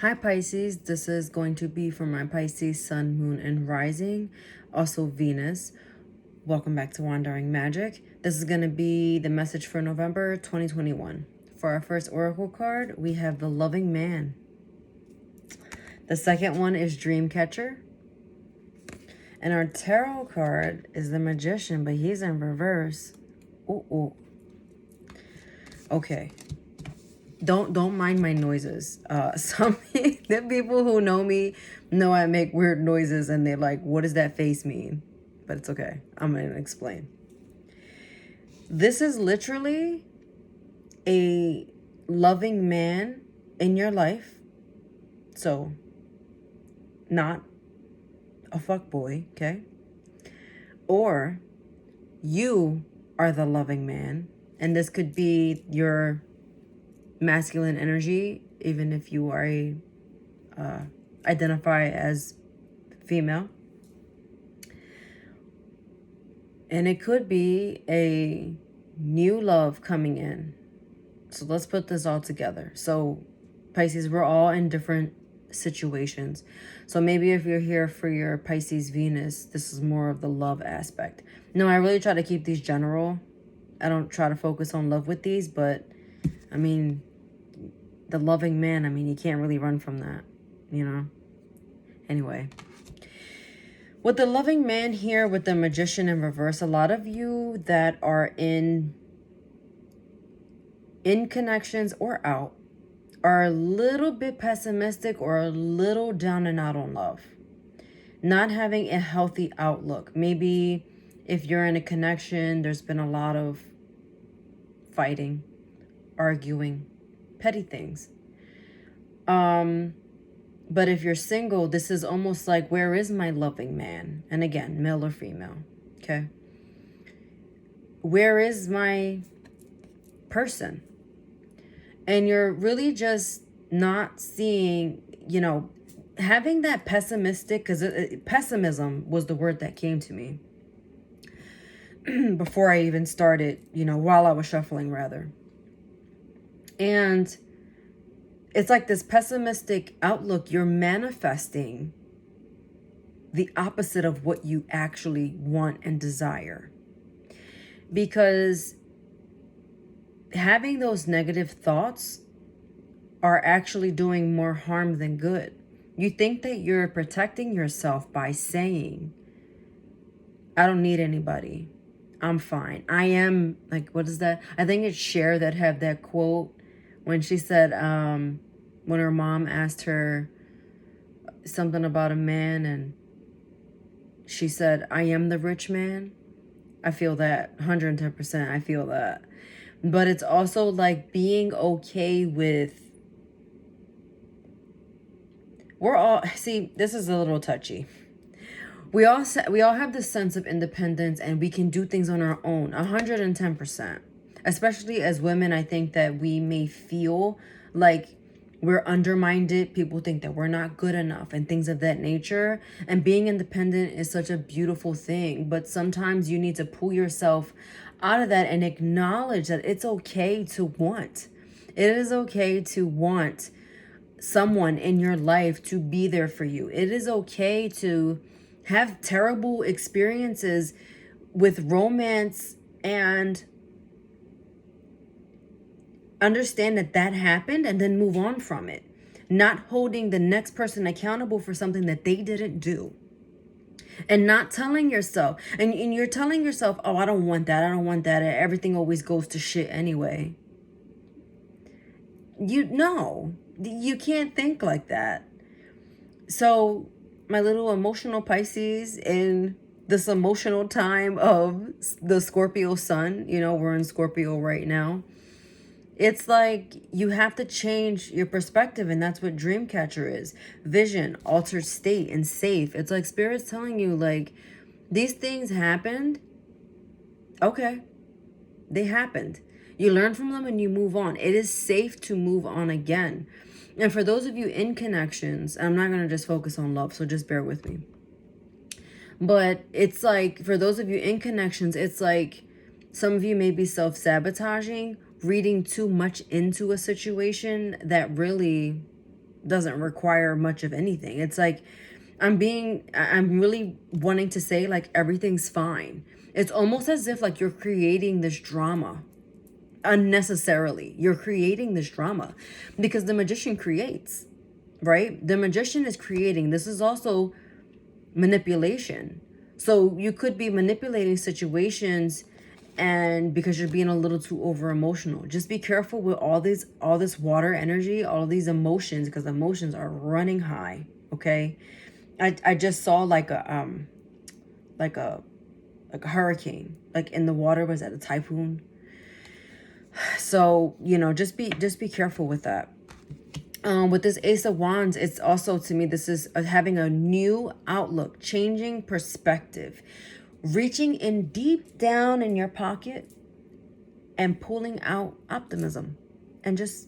Hi Pisces, this is going to be for my Pisces Sun, Moon, and Rising, also Venus. Welcome back to Wandering Magic. This is going to be the message for November 2021. For our first oracle card, we have the Loving Man. The second one is Dreamcatcher. And our tarot card is the Magician, but he's in reverse. Ooh. Okay. Don't mind my noises. Some the people who know me know I make weird noises and they're like, what does that face mean? But it's okay. I'm going to explain. This is literally a loving man in your life. So, not a fuckboy, okay? Or you are the loving man. And this could be your masculine energy, even if you are identify as female. And it could be a new love coming in. So let's put this all together. So Pisces, we're all in different situations. So maybe if you're here for your Pisces Venus, this is more of the love aspect. No, I really try to keep these general. I don't try to focus on love with these, but I mean, the loving man, I mean, you can't really run from that, you know? Anyway. With the loving man here, with the Magician in reverse, a lot of you that are in connections or out are a little bit pessimistic or a little down and out on love. Not having a healthy outlook. Maybe if you're in a connection, there's been a lot of fighting, arguing, petty things. But if you're single, this is almost like, where is my loving man? And again, male or female, okay? Where is my person? And you're really just not seeing, you know, having that pessimistic, because pessimism was the word that came to me before I even started, you know, while I was shuffling rather. And it's like this pessimistic outlook. You're manifesting the opposite of what you actually want and desire. Because having those negative thoughts are actually doing more harm than good. You think that you're protecting yourself by saying, I don't need anybody. I'm fine. I am, like, what is that? I think it's Cher that had that quote when she said, when her mom asked her something about a man and she said, I am the rich man. I feel that 110%. I feel that. But it's also like being okay with, we're all, see, this is a little touchy. We all have this sense of independence and we can do things on our own, 110%. Especially as women, I think that we may feel like we're undermined. People think that we're not good enough and things of that nature. And being independent is such a beautiful thing. But sometimes you need to pull yourself out of that and acknowledge that it's okay to want. It is okay to want someone in your life to be there for you. It is okay to have terrible experiences with romance and understand that that happened and then move on from it. Not holding the next person accountable for something that they didn't do. And not telling yourself, and you're telling yourself, oh, I don't want that. I don't want that. Everything always goes to shit anyway. You can't think like that. So my little emotional Pisces, in this emotional time of the Scorpio sun, you know, we're in Scorpio right now. It's like you have to change your perspective, and that's what Dreamcatcher is. Vision, altered state, and safe. It's like Spirit's telling you, like, these things happened. Okay, they happened. You learn from them and you move on. It is safe to move on again. And for those of you in connections, I'm not going to just focus on love, so just bear with me. But it's like, for those of you in connections, it's like some of you may be self-sabotaging, reading too much into a situation that really doesn't require much of anything. It's like I'm really wanting to say like everything's fine. It's almost as if like you're creating this drama unnecessarily. You're creating this drama because the magician creates, right? The magician is creating. This is also manipulation. So you could be manipulating situations, and because you're being a little too over emotional. Just be careful with all this water energy, all these emotions, because emotions are running high. Okay. I just saw like a hurricane, like in the water. Was that a typhoon? So, just be careful with that. With this Ace of Wands, it's also, to me, this is having a new outlook, changing perspective, reaching in deep down in your pocket and pulling out optimism and just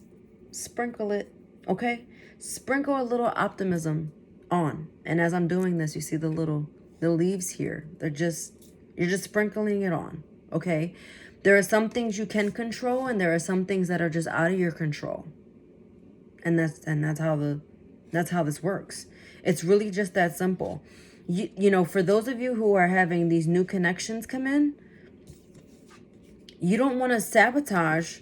sprinkle it, okay? Sprinkle a little optimism on. And as I'm doing this, you see the leaves here. You're just sprinkling it on, okay? There are some things you can control, and there are some things that are just out of your control. And that's how this works. It's really just that simple. For those of you who are having these new connections come in, you don't want to sabotage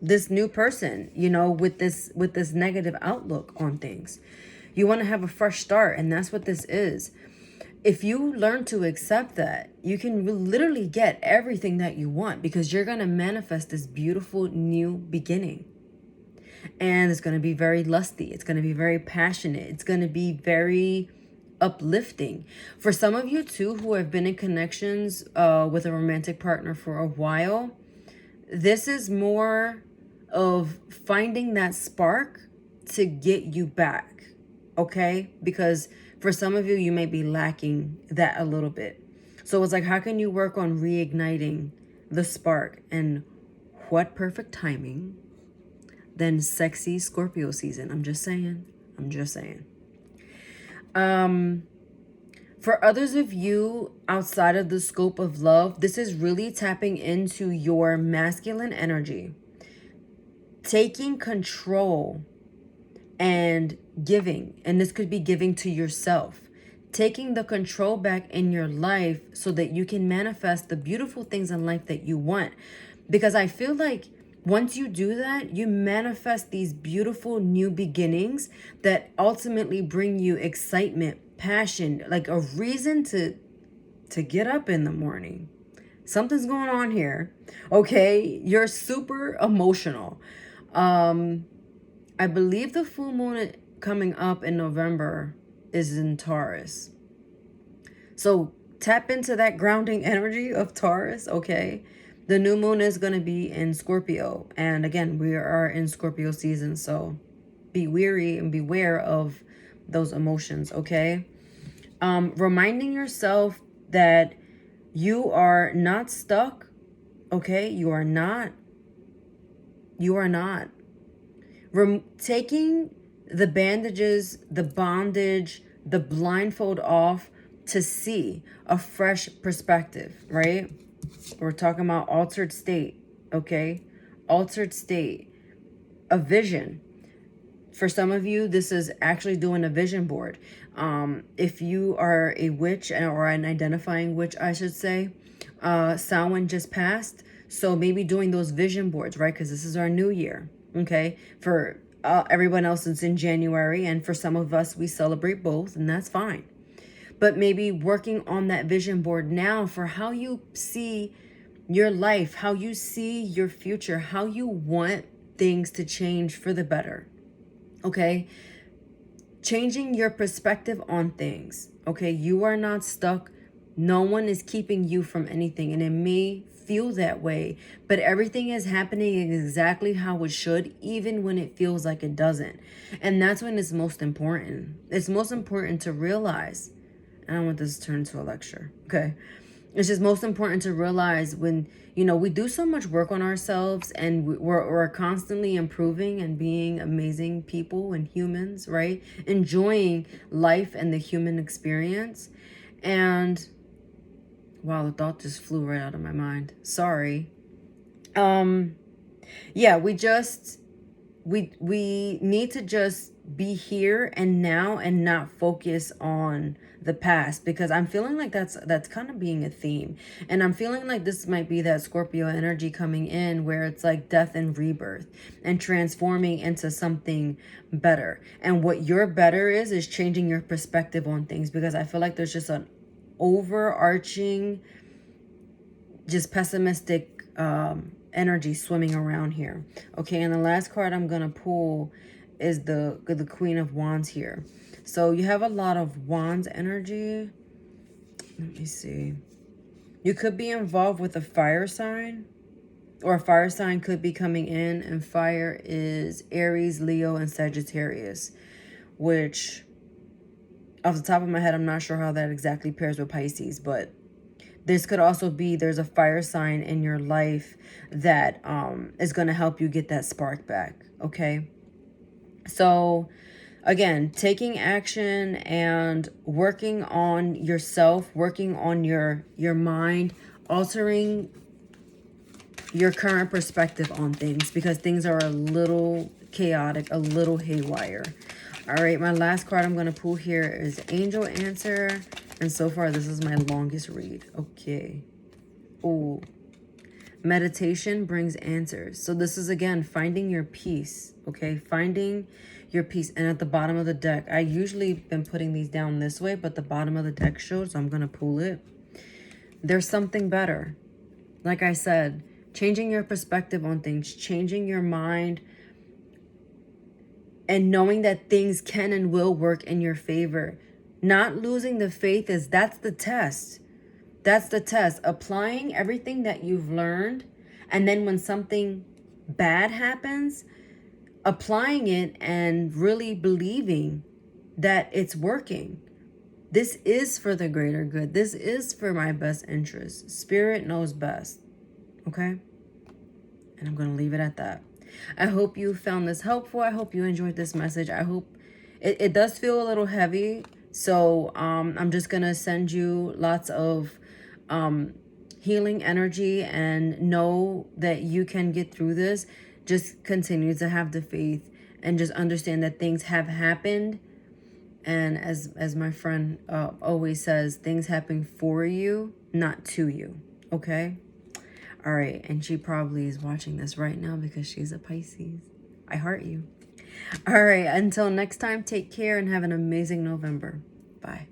this new person, with this negative outlook on things. You want to have a fresh start, and that's what this is. If you learn to accept that, you can literally get everything that you want, because you're going to manifest this beautiful new beginning. And it's going to be very lusty. It's going to be very passionate. It's going to be very uplifting. For some of you too, who have been in connections with a romantic partner for a while, this is more of finding that spark to get you back. Okay? Because for some of you, you may be lacking that a little bit. So it's like, how can you work on reigniting the spark? And what perfect timing than sexy Scorpio season. I'm just saying. For others of you outside of the scope of love, this is really tapping into your masculine energy, taking control and giving. And this could be giving to yourself, taking the control back in your life so that you can manifest the beautiful things in life that you want. Because I feel like once you do that, you manifest these beautiful new beginnings that ultimately bring you excitement, passion, like a reason to get up in the morning. Something's going on here. Okay, you're super emotional. I believe the full moon coming up in November is in Taurus. So tap into that grounding energy of Taurus, okay? The new moon is going to be in Scorpio. And again, we are in Scorpio season. So be wary and beware of those emotions, okay? Reminding yourself that you are not stuck, okay? You are not. Taking the bandages, the bondage, the blindfold off to see a fresh perspective, right? We're talking about altered state, okay? Altered state, a vision. For some of you, this is actually doing a vision board. If you are a witch, or an identifying witch, I should say, Samhain just passed. So maybe doing those vision boards, right? Because this is our new year, okay? For everyone else, it's in January. And for some of us, we celebrate both, and that's fine. But maybe working on that vision board now for how you see your life, how you see your future, how you want things to change for the better. Okay? Changing your perspective on things. Okay? You are not stuck. No one is keeping you from anything. And it may feel that way, but everything is happening exactly how it should, even when it feels like it doesn't. And that's when it's most important. It's most important to realize. I don't want this to turn into a lecture. Okay. It's just most important to realize when, we do so much work on ourselves, and we're constantly improving and being amazing people and humans, right? Enjoying life and the human experience. And wow, the thought just flew right out of my mind. Sorry. Yeah, we need to just be here and now and not focus on the past, because I'm feeling like that's kind of being a theme. And I'm feeling like this might be that Scorpio energy coming in, where it's like death and rebirth and transforming into something better. And what your better is changing your perspective on things, because I feel like there's just an overarching, just pessimistic energy swimming around here. Okay, and the last card I'm gonna pull is the Queen of Wands here. So you have a lot of Wands energy. Let me see. You could be involved with a fire sign, or a fire sign could be coming in, and fire is Aries, Leo, and Sagittarius, which off the top of my head, I'm not sure how that exactly pairs with Pisces, but this could also be there's a fire sign in your life that is going to help you get that spark back, okay? So again, taking action and working on yourself, working on your mind, altering your current perspective on things, because things are a little chaotic, a little haywire. All right, my last card I'm going to pull here is Angel Answer. And so far, this is my longest read. Okay. Oh, meditation brings answers. So this is, again, finding your peace. Okay, finding your peace. And at the bottom of the deck, I usually been putting these down this way, but the bottom of the deck showed, so I'm going to pull it. There's something better. Like I said, changing your perspective on things, changing your mind, and knowing that things can and will work in your favor. Not losing the faith that's the test. That's the test. Applying everything that you've learned, and then when something bad happens, applying it and really believing that it's working. This is for the greater good. This is for my best interest. Spirit knows best. Okay? And I'm going to leave it at that. I hope you found this helpful. I hope you enjoyed this message. I hope it does feel a little heavy. So I'm just going to send you lots of healing energy, and know that you can get through this. Just continue to have the faith and just understand that things have happened. And as my friend always says, things happen for you, not to you. Okay? All right, and she probably is watching this right now because she's a Pisces. I heart you. All right, until next time, take care and have an amazing November. Bye.